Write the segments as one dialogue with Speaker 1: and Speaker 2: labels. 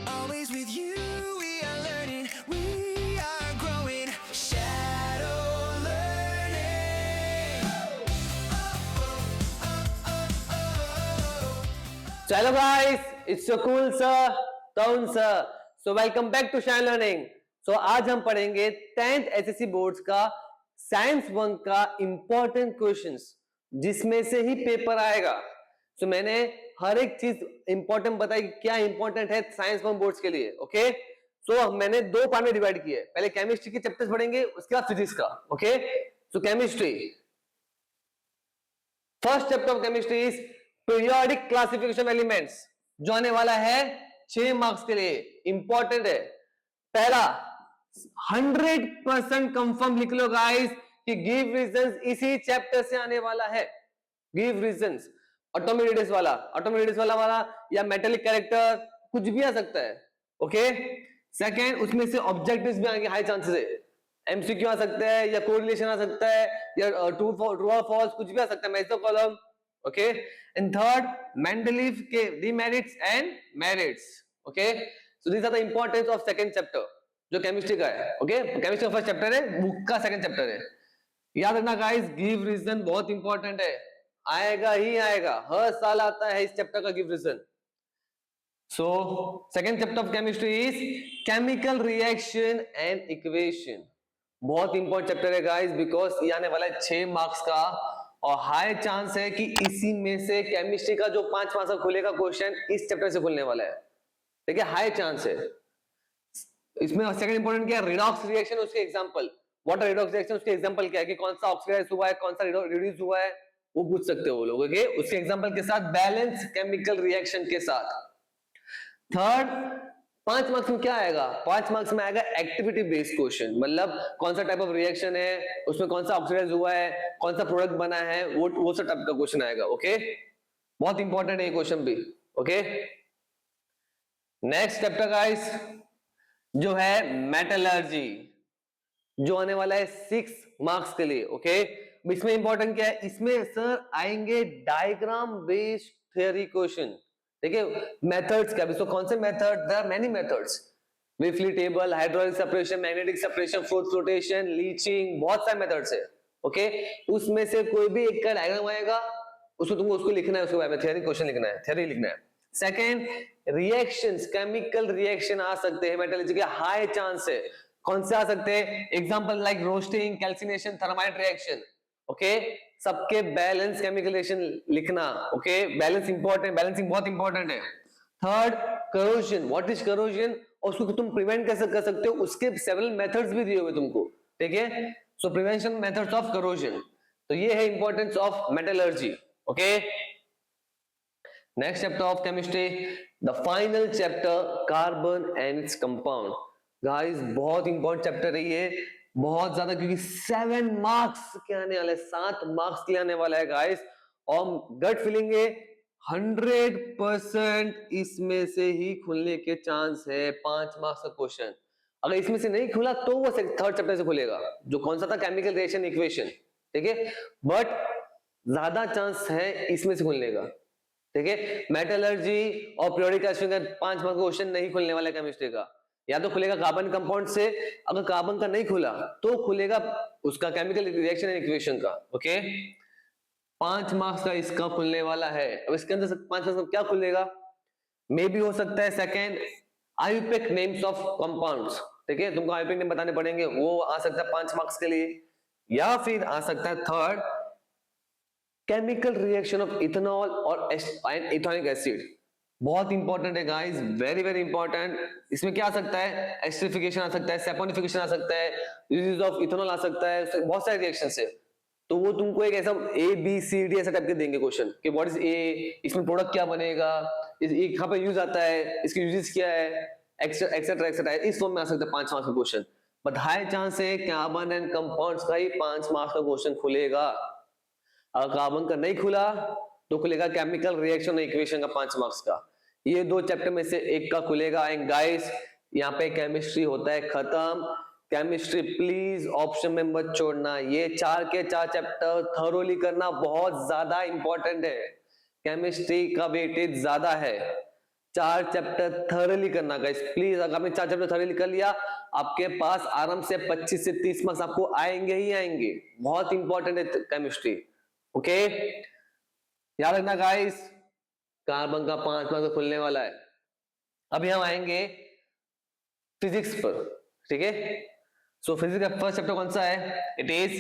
Speaker 1: Always with you, we are learning, we are growing. Shadow learning.
Speaker 2: So hello guys, it's your cool sir, Taun sir. So welcome back to Shine Learning. So आज हम पढ़ेंगे 10th SSC boards का science 1 का important questions, जिसमें से ही paper आएगा. So मैंने हर एक चीज इंपॉर्टेंट बताई कि क्या इंपॉर्टेंट है साइंस 1 बोर्ड्स के लिए. ओके, सो मैंने दो पार्ट में डिवाइड किया है. पहले केमिस्ट्री के चैप्टर्स पढ़ेंगे, उसके बाद फिजिक्स का. Okay, so chemistry, first chapter of chemistry is periodic classification elements, जो आने वाला है 6 मार्क्स के लिए. इंपॉर्टेंट है. पहला 100% कंफर्म लिख लो गाइस कि गिव रीजंस इसी चैप्टर से आने वाला है. गिव रीजंस, एटॉमिक रेडियस वाला या मेटेलिक कैरेक्टर, कुछ भी आ सकता है. ओके, सेकंड उसमें से ऑब्जेक्टिव्स भी आएंगे, हाई चांसेस है. एमसीक्यू आ सकता है या कोरिलेशन आ सकता है या ट्रू और फॉल्स, कुछ भी आ सकता है. Match the column. Okay, and third Mendeleev के demerits and merits. Okay, so this are the importance of second chapter जो केमिस्ट्री का है. ओके, केमिस्ट्री का फर्स्ट चैप्टर है, बुक का सेकंड चैप्टर है. याद रखना गाइस, गिव रीजन बहुत इंपॉर्टेंट है. आएगा ही आएगा, हर साल आता है इस चैप्टर का give reason. So second chapter of chemistry is chemical reaction and equation. बहुत इंपॉर्टेंट चैप्टर है गाइस, बिकॉज ये आने वाला है 6 मार्क्स का, और हाई चांस है कि इसी में से केमिस्ट्री का जो 5 मार्क्स का खुलेगा क्वेश्चन इस चैप्टर से खुलने वाला है. ठीक है, हाई चांस है. इसमें सेकंड इंपॉर्टेंट क्या है, रिडॉक्स रिएक्शन, उसके एग्जांपल. वाटर रिडॉक्स रिएक्शन, उसके एग्जांपल क्या है कि कौन सा ऑक्सीडाइज हुआ है, कौन सा रिड्यूस हुआ है, वो पूछ सकते हो वो लोग. ओके, उसके एग्जांपल के साथ, बैलेंस केमिकल रिएक्शन के साथ. थर्ड 5 मार्क्स में क्या आएगा, 5 मार्क्स में आएगा एक्टिविटी बेस्ड क्वेश्चन. मतलब कौन सा टाइप ऑफ रिएक्शन है, उसमें कौन सा ऑक्सीडाइज हुआ है, कौन सा प्रोडक्ट बना है, वो सब टाइप का क्वेश्चन आएगा. ओके, बहुत इंपॉर्टेंट है ये क्वेश्चन भी. ओके, नेक्स्ट चैप्टर गाइस जो है मेटलर्जी, जो आने वाला है 6 मार्क्स के लिए. ओके, इसमें इंपॉर्टेंट क्या है, इसमें सर आएंगे डायग्राम बेस्ड थ्योरी क्वेश्चन. ठीक है, मेथड्स क्या, इसको कौन से method, there are many methods. Wilfley table, hydraulic separation, magnetic separation, flotation, leaching, बहुत सारे मेथड्स है. ओके, उसमें से कोई भी एक का डायग्राम आएगा, उसको तुमको उसको लिखना है, उसके बारे में थ्योरी क्वेश्चन लिखना है, थ्योरी लिखना है. सेकेंड रिएक्शंस, केमिकल रिएक्शन आ सकते हैं मेटलर्जी के, हाई चांस है. कौन से आ सकते हैं, example like roasting, calcination, thermite reaction. Okay, सबके बैलेंस केमिकल रिएक्शन लिखना. ओके, बैलेंस इंपॉर्टेंट, बैलेंसिंग बहुत इंपॉर्टेंट है. Third corrosion, what is corrosion, और उसको तुम प्रिवेंट कैसे कर सकते हो, उसके सेवरल मेथड्स भी दिए हुए तुमको. ठीक है, सो प्रिवेंशन मेथड्स ऑफ करोजन. तो ये है importance of metallurgy. Okay, next chapter of chemistry, the final chapter, carbon and its compound. Guys बहुत इंपॉर्टेंट चैप्टर है ये, बहुत ज्यादा, क्योंकि 7 मार्क्स के आने वाले, 7 मार्क्स के आने वाला है गाइस. और गट फीलिंग है 100% इसमें से ही खुलने के चांस है 5 मार्क्स का क्वेश्चन. अगर इसमें से नहीं खुला तो वो थर्ड चैप्टर से खुलेगा, जो कौन सा था, केमिकल रिएक्शन इक्वेशन. ठीक है, बट ज्यादा चांस है इसमें से खुलने का. ठीक है, मेटलर्जी और पीरियोडिक क्लासिफिकेशन का 5 मार्क्स का क्वेश्चन नहीं खुलने वाला है केमिस्ट्री का. या तो खुलेगा कार्बन कंपाउंड से, अगर कार्बन का नहीं खुला तो खुलेगा उसका केमिकल रिएक्शन एंड इक्वेशन का. ओके, 5 मार्क्स का इसका खुलने वाला है. अब इसके अंदर 5 मार्क्स का क्या खुलेगा, मे भी हो सकता है second IUPAC names of compounds. ठीक है, तुमको आयुपेक नेम बताने पड़ेंगे, वो आ सकता है 5 मार्क्स के लिए. या फिर आ सकता है third chemical reaction of ethanol और इथेनॉलिक एसिड. बहुत इंपॉर्टेंट है गाइस, वेरी वेरी इंपॉर्टेंट. इसमें क्या आ सकता है, एस्टरिफिकेशन आ सकता है, सैपोनिफिकेशन आ सकता है, यूज ऑफ इथेनॉल आ सकता है, बहुत सारे रिएक्शंस है. तो वो तुमको एक ऐसा ए बी सी डी ऐसा टाइप के देंगे क्वेश्चन कि व्हाट इज ए, इसमें प्रोडक्ट क्या बनेगा, कहां पे यूज आता है, इसके यूजेस क्या है, एक्सेट्रा एक्सेट्रा. इस फॉर्म में आ सकता है 5 मार्क्स का क्वेश्चन. बट हाई चांस है कार्बन एंड कंपाउंड्स का ही 5 मार्क्स का क्वेश्चन खुलेगा. अगर कार्बन का नहीं खुला तो खुलेगा केमिकल रिएक्शन इक्वेशन का 5 मार्क्स का. ये 2 चैप्टर में से एक का खुलेगा. एंड गाइस यहाँ पे केमिस्ट्री होता है खत्म. केमिस्ट्री प्लीज ऑप्शन में मत छोड़ना. ये 4 के 4 चैप्टर थरोली करना बहुत ज्यादा इंपॉर्टेंट है. केमिस्ट्री का वेटेज ज्यादा है. 4 चैप्टर थॉरली करना गाइस प्लीज। अगर आपने 4 चैप्टर थॉरली कर लिया, आपके पास आराम से 25 से 30 मार्क्स आपको आएंगे ही आएंगे। बहुत इंपॉर्टेंट है केमिस्ट्री, ओके। याद रखना गाइस, कार्बन का 5 मार्क्स खुलने वाला है। अभी हम आएंगे फिजिक्स पर, ठीक है। सो फिजिक्स का फर्स्ट चैप्टर कौन सा है? It is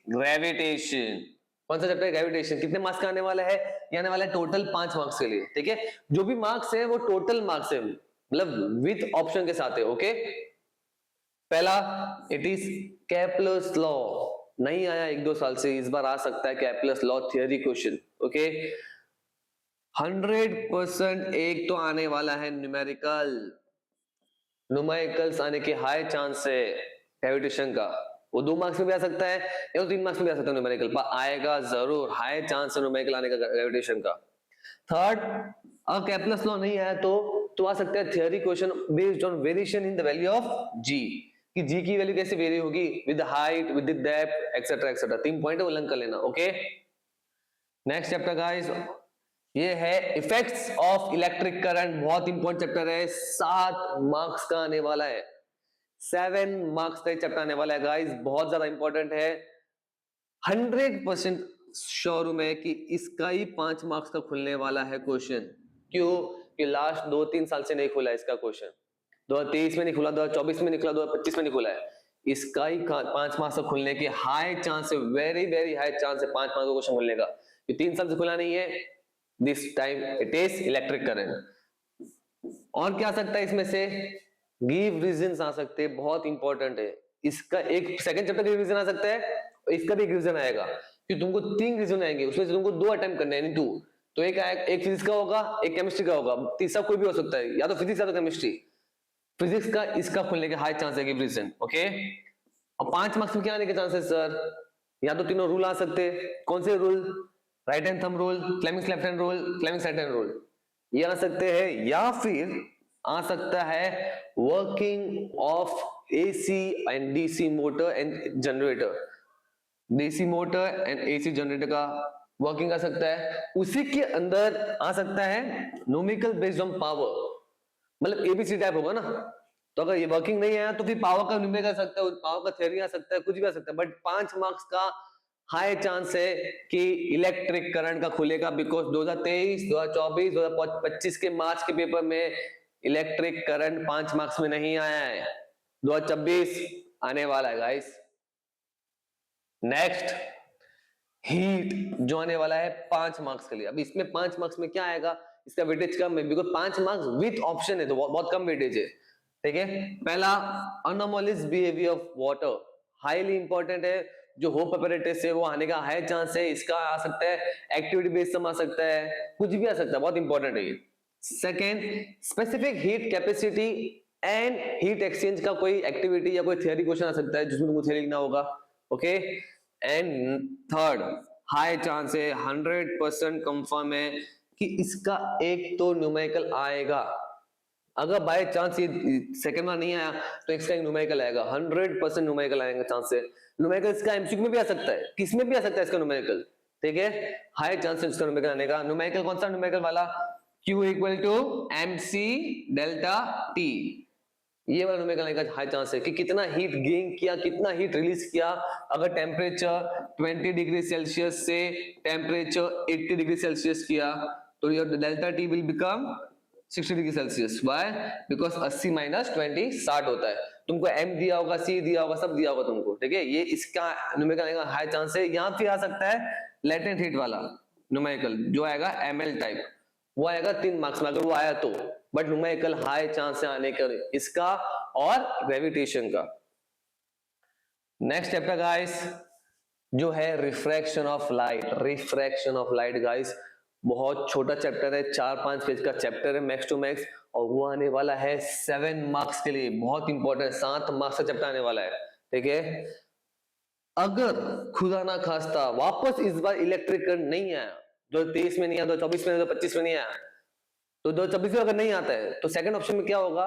Speaker 2: gravitation. कौन सा चैप्टर है? ग्रेविटेशन। कितने मार्क्स का आने वाला है? ये आने वाला है टोटल 5 मार्क्स के लिए, ठीक है। जो भी मार्क्स है वो टोटल मार्क्स है, मतलब विद ऑप्शन के साथ है, ओके। पहला, इट इज केपलर्स लॉ। नहीं आया 1-2 साल से, इस बार आ सकता है Kepler's law theory question, okay. 100% एक तो आने वाला है न्यूमेरिकल्स आने के हाई चांस है ग्रेविटेशन का। वो 2 मार्क्स में भी आ सकता है या 3 मार्क्स में भी आ सकता है न्यूमेरिकल, पर आएगा जरूर, हाई चांस है न्यूमेरिकल आने का ग्रेविटेशन का। थर्ड, अगर केपलर्स लॉ नहीं आया तो आ सकता है theory question based on variation in the value of G, कि जी की वैल्यू कैसे वेरी होगी with height, with depth, etcetera etcetera. 3 point है, वो लर्न कर लेना, ओके। नेक्स्ट चैप्टर गाइस, ये है इफेक्ट्स ऑफ इलेक्ट्रिक करंट। बहुत इंपॉर्टेंट चैप्टर है, 7 मार्क्स का आने वाला है, 7 मार्क्स का चैप्टर आने वाला है गाइस, बहुत ज्यादा इंपॉर्टेंट है। 100% श्योर हूं मैं कि इसका ही 5 मार्क्स का खुलने वाला है क्वेश्चन। क्यों? कि लास्ट 2-3 साल से नहीं खुला इसका क्वेश्चन। 2023 में नहीं खुला, 2024 में नहीं खुला, 2025 में नहीं खुला है। इसका ही 5 मार्क्स का खुलने के हाई चांस है, वेरी वेरी हाई चांस है 5 मार्क्स का क्वेश्चन खुलने का। ये 3 साल से खुला नहीं है, this time it is electric current. और क्या आ सकता है इसमें से? गिव रीजंस आ सकते हैं, बहुत इंपॉर्टेंट है। इसका एक सेकंड चैप्टर का रीजन आ सकता है, इसका भी रीजन आएगा, कि तुमको 3 रीजन आएंगे, उसमें से तुमको 2 अटेम्प्ट करने हैं, 2। तो एक फिजिक्स का होगा, एक केमिस्ट्री का होगा, तीसरा कोई भी हो सकता है, या तो फिजिक्स या तो केमिस्ट्री। फिजिक्स का इसका खुलने के हाई चांस है, गिव रीजन, ओके। और 5 मार्क्स में क्या आने के चांसेस सर? या तो तीनों रूल आ सकते हैं। कौन से rule? Right hand thumb rule, Fleming's left hand rule, Fleming's right hand rule, ये आ सकते हैं। या फिर आ सकता है working of AC and DC motor and generator, DC motor and AC generator का वर्किंग आ सकता है। उसी के अंदर आ सकता है न्यूमेरिकल बेस्ड ऑन पावर, मतलब एबीसी टाइप होगा ना। तो अगर ये वर्किंग नहीं आया तो फिर पावर का न्यूमेरिकल आ सकता है, पावर का थ्योरी आ सकता है, कुछ भी आ सकता है। बट 5 मार्क्स का हाई चांस है कि इलेक्ट्रिक करंट का खुलेगा, बिकॉज 2023, 2024, 2025 के मार्च के पेपर में इलेक्ट्रिक करंट 5 मार्क्स में नहीं आया है। 2026 आने वाला है गाइस। नेक्स्ट, हीट जो आने वाला है 5 मार्क्स के लिए। अब इसमें 5 मार्क्स में क्या आएगा? इसका वेटेज कम है, बिकॉज 5 मार्क्स विथ ऑप्शन है, तो बहुत कम वेटेज है, ठीक है। पहला, anomalies behaviour of water, highly important है। जो होप अपैरेटस है वो आने का हाई चांस है। इसका आ सकता है एक्टिविटी बेस्ड सम आ सकता है, कुछ भी आ सकता है, बहुत इंपॉर्टेंट है ये। Second, specific heat capacity and heat exchange का कोई एक्टिविटी या कोई थियरी क्वेश्चन आ सकता है, जिसमें तुमको थियरी लिखना होगा, okay. And third, high chance है, 100% कंफर्म है कि इसका एक तो न्यूमेरिकल आएगा। अगर बाय चांस ये सेकंड बार नहीं आया तो इसका न्यूमेरिकल आएगा, 100% न्यूमेरिकल आएगा चांस है। न्यूमेरिकल इसका एमसीक्यू में भी आ सकता है, किसमें भी आ सकता है इसका न्यूमेरिकल, ठीक है। हाई चांस है इसका न्यूमेरिकल आने का। न्यूमेरिकल कौन सा? न्यूमेरिकल वाला Q = mc डेल्टा t, ये वाला न्यूमेरिकल आने का हाई चांस है कि कितना हीट गेन किया, कितना हीट रिलीज किया। अगर टेम्परेचर 20 डिग्री सेल्सियस से टेम्परेचर 80 डिग्री सेल्सियस किया तो your delta T will become 60 degree Celsius. Why? Because 80 - 20 60 होता है। तुमको m दिया होगा, c दिया होगा, सब दिया होगा तुमको, ठीक है। ये इसका न्यूमेरिकल आने का हाई चांस है। यहाँ फिर आ सकता है लेटेंट हीट वाला न्यूमेरिकल, जो आएगा ml टाइप, वो आएगा 3 मार्क्स में, अगर वो आया तो। बट न्यूमेरिकल हाई चांस है आने का इसका और ग्रेविटेशन का। नेक्स्ट चैप्टर गाइस जो है refraction of light. Refraction of light guys बहुत छोटा चैप्टर है, 4-5 पेज का चैप्टर है मैक्स टू मैक्स, और वो आने वाला है 7 मार्क्स के लिए, बहुत इंपॉर्टेंट, 7 मार्क्स का चैप्टर आने वाला है, ठीक है। अगर खुदा ना खास्ता वापस इस बार इलेक्ट्रिक करंट नहीं आया, 2023 में नहीं आया, 2024 में, 2025 में नहीं आया, तो 2026 में अगर नहीं आता है तो सेकंड ऑप्शन में क्या होगा?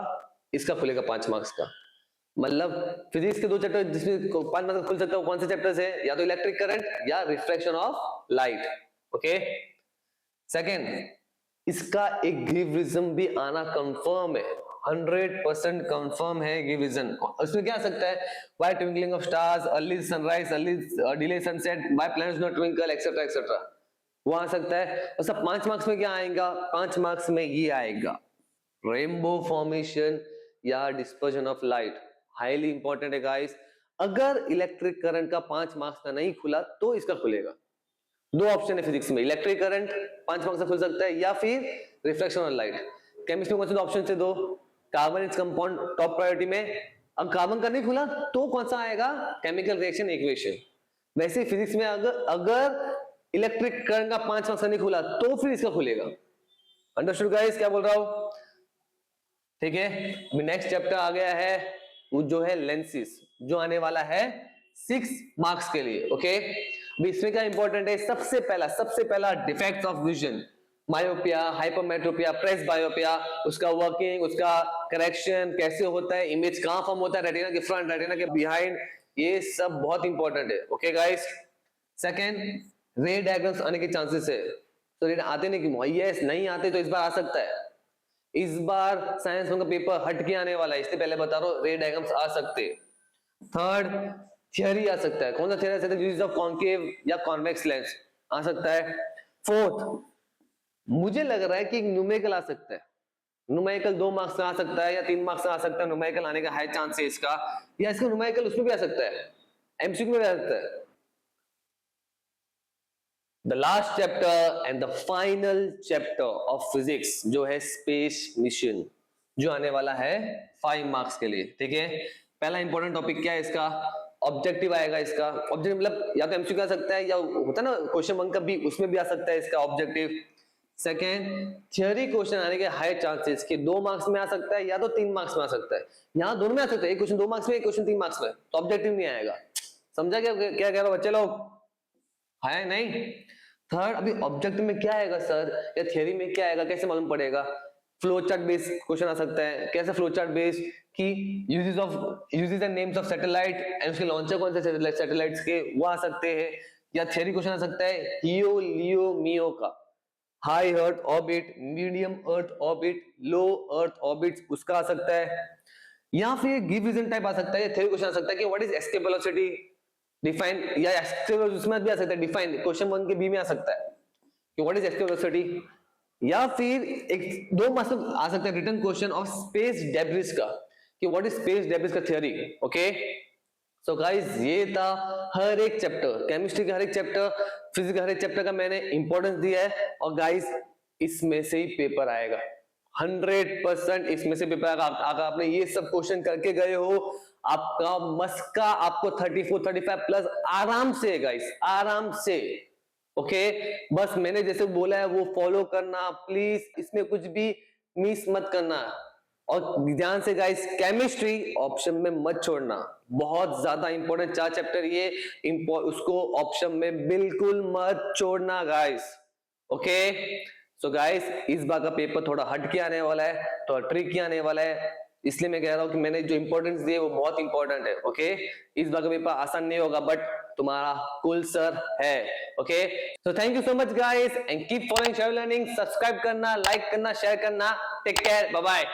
Speaker 2: इसका खुलेगा 5 मार्क्स का। मतलब फिजिक्स के 2 चैप्टर जिसमें 5 मार्क्स खुल सकता है, कौन से चैप्टर्स है? या तो इलेक्ट्रिक करंट या refraction of light, okay. Second, इसका एक गिविज्म भी आना कंफर्म है, 100% कंफर्म है गिविज्म। उसमें क्या आ सकता है, why twinkling of stars, early sunrise, early delay sunset, why planets not twinkle, etcetera etcetera, वो आ सकता है। और सब 5 मार्क्स में क्या आएगा, 5 मार्क्स में ये आएगा, रेनबो फॉर्मेशन या dispersion of light, highly important है गाइस। अगर इलेक्ट्रिक करंट का 5 मार्क्स का नहीं खुला तो इसका खुलेगा। दो ऑप्शन है फिजिक्स में, इलेक्ट्रिक करंट 5 मार्क्स से खुल सकता है या फिर रिफ्लेक्शन ऑफ लाइट। केमिस्ट्री में कौन से ऑप्शन से, दो, carbon is compound top priority में, अब कार्बन का नहीं खुला तो कौन सा आएगा, केमिकल रिएक्शन इक्वेशन। वैसे फिजिक्स में अगर इलेक्ट्रिक करंट का 5 मार्क्स नहीं खुला तो फिर इसका खुलेगा। अंडरस्टूड गाइस, क्या बोल रहा हूं, ठीक है। अभी नेक्स्ट चैप्टर आ गया है, वो जो है लेंसेज, जो आने वाला है 6 मार्क्स के लिए, ओके। अभी इसमें क्या इंपॉर्टेंट है, सबसे पहला defects of vision, myopia, hypermetropia, presbyopia, उसका वर्किंग, उसका करेक्शन कैसे होता है, इमेज कहां फॉर्म होता है, रेटिना के फ्रंट, रेटिना के बिहाइंड, ये सब बहुत इंपॉर्टेंट है, ओके गाइस। सेकंड, रे डायग्राम्स आने के चांसेस है, तो रे आते नहीं क्यों, यस नहीं आते तो इस बार आ सकता है। इस बार साइंस का पेपर हट के आने वाला है, इससे पहले बता रहा हूं, रे डायग्राम्स आ सकते हैं। थर्ड, थियरी आ सकता है, कौन सा थियरी आ सकता है, यूज ऑफ कॉन्केव या कॉन्वेक्स लेंस आ सकता है। फोर्थ, मुझे लग रहा है कि न्यूमेरिकल आ सकता है, न्यूमेरिकल 2 मार्क्स का आ सकता है या 3 मार्क्स का आ सकता है, न्यूमेरिकल आने का हाई चांस है इसका, या इसका न्यूमेरिकल उसमें भी आ सकता है, एमसीक्यू में भी आ सकता है। The last chapter and the final chapter of physics जो है स्पेस मिशन, जो आने वाला है 5 मार्क्स के लिए, ठीक है। पहला इंपॉर्टेंट टॉपिक क्या है इसका, ऑब्जेक्टिव आएगा इसका, ऑब्जेक्टिव मतलब या तो एमसीक्यू आ सकता है या होता है ना क्वेश्चन बैंक का भी, उसमें भी आ सकता है इसका ऑब्जेक्टिव। सेकेंड, थियरी क्वेश्चन आने के हाई चांसेस कि 2 मार्क्स में आ सकता है या तो 3 मार्क्स में आ सकता है, यहाँ दोनों में आ सकता है, एक क्वेश्चन 2 मार्क्स में, एक क्वेश्चन 3 मार्क्स में, तो ऑब्जेक्टिव नहीं आएगा। समझा क्या क्या कह रहा हूं बच्चे लोग, है नहीं। थर्ड, अभी ऑब्जेक्टिव में क्या आएगा सर, या थियरी में क्या आएगा, कैसे मालूम पड़ेगा, फ्लो चार्ट बेस्ड क्वेश्चन आ सकता है, कैसे फ्लो चार्ट बेस्ड की uses and names of satellite and उसके लॉन्चर कौन से सैटेलाइट्स के, वो आ सकते हैं। या थियरी क्वेश्चन आ सकता है हियो लियो मियो का, high earth orbit, medium earth orbit, low earth orbit, उसका आ सकता है। या फिर गिव रीजन टाइप आ सकता है, थियरी क्वेश्चन आ सकता है कि what is escape velocity, define, या एस्केप उसमें भी आ सकता है, डिफाइन क्वेश्चन 1 के बी में आ सकता है कि व्हाट इज एस्केप वेलोसिटी। या फिर एक 2 मार्क्स आ सकता है written question of space debris का, कि व्हाट इज स्पेस डेब्रिस का थियरी, ओके। सो गाइस, ये था हर एक चैप्टर, केमिस्ट्री का हर एक चैप्टर, फिजिक्स का हर एक चैप्टर का मैंने इंपॉर्टेंस दिया है, और गाइस इसमें से ही पेपर आएगा, 100% इसमें से पेपर आएगा। अगर आपने ये सब क्वेश्चन करके गए हो, आपका मस्का आपको 34-35 प्लस आराम से गाइस, आराम से, ओके। बस मैंने जैसे बोला है वो फॉलो करना प्लीज, इसमें कुछ भी मिस मत करना, और ध्यान से गाइस केमिस्ट्री ऑप्शन में मत छोड़ना, बहुत ज्यादा इंपॉर्टेंट 4 चैप्टर ये, उसको ऑप्शन में बिल्कुल मत छोड़ना गाइस, ओके। सो गाइस, इस बार का पेपर थोड़ा हट के आने वाला है, थोड़ा ट्रिकी आने वाला है, इसलिए मैं कह रहा हूं कि मैंने जो इंपॉर्टेंस दिए वो बहुत इंपॉर्टेंट है, ओके। इस बार का पेपर आसान नहीं होगा, बट तुम्हारा कुल सर है, okay. So thank you so much guys and keep following share learning, subscribe करना, लाइक करना, शेयर करना, टेक केयर, बाय बाय।